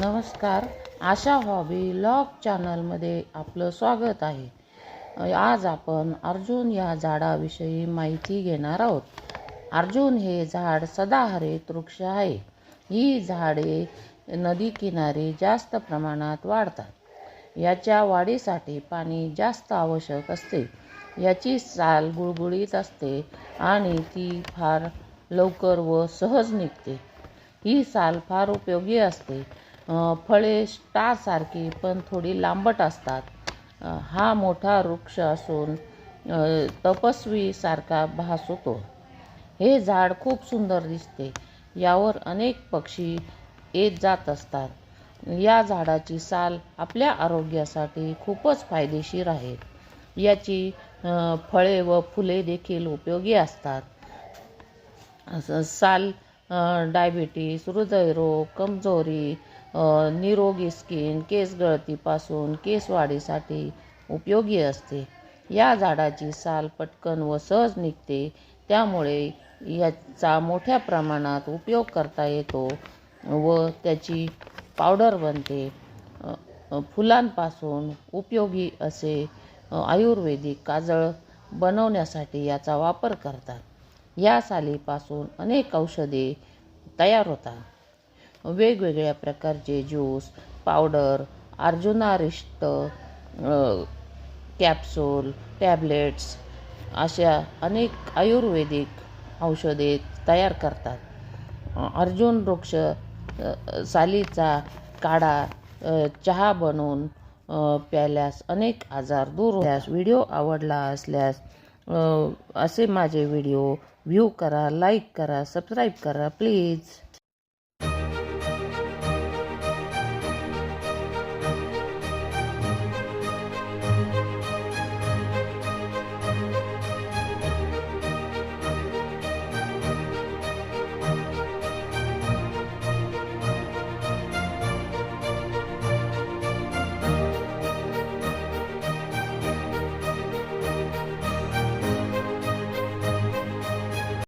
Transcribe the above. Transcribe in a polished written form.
नमस्कार. आशा hobby log चॅनलमध्ये आपलं स्वागत आहे. आज आपण अर्जुन या झाडाविषयी माहिती घेणार आहोत. अर्जुन हे झाड सदाहरित वृक्ष आहे. ही झाडे नदी किनारी जास्त प्रमाणात वाढतात. याच्या वाढीसाठी पाणी जास्त आवश्यक असते. याची साल गुळगुळीत असते आणि ती फार लवकर व सहज निघते. ही साल फार उपयोगी असते. फळे स्टारसारखी पण थोडी लांबट असतात. हा मोठा वृक्ष असून तपस्वीसारखा भास होतो. हे झाड खूप सुंदर दिसते. यावर अनेक पक्षी येत जात असतात. या झाडाची साल आपल्या आरोग्यासाठी खूपच फायदेशीर आहे. याची फळे व फुले देखील उपयोगी असतात. साल डायबिटीस, हृदयरोग, कमजोरी, निरोगी स्किन, केस गळतीपासून केस वाढीसाठी उपयोगी असते. या झाडाची साल पटकन व सहज निघते, त्यामुळे याचा मोठ्या प्रमाणात उपयोग करता येतो व त्याची पावडर बनते. फुलांपासून उपयोगी असे आयुर्वेदिक काजळ बनवण्यासाठी याचा वापर करतात. या सालीपासून अनेक औषधे तयार होतात. वेगवेगळ्या प्रकारचे ज्यूस, पावडर, अर्जुनारिष्ट कॅप्सूल, टॅब्लेट्स अशा अनेक आयुर्वेदिक औषधे तयार करतात. अर्जुन वृक्ष सालीचा काढा चहा बनवून प्यायल्यास अनेक आजार दूर होतात. व्हिडिओ आवडला असल्यास असे माझे व्हिडिओ व्ह्यू करा, लाईक करा, सबस्क्राईब करा प्लीज.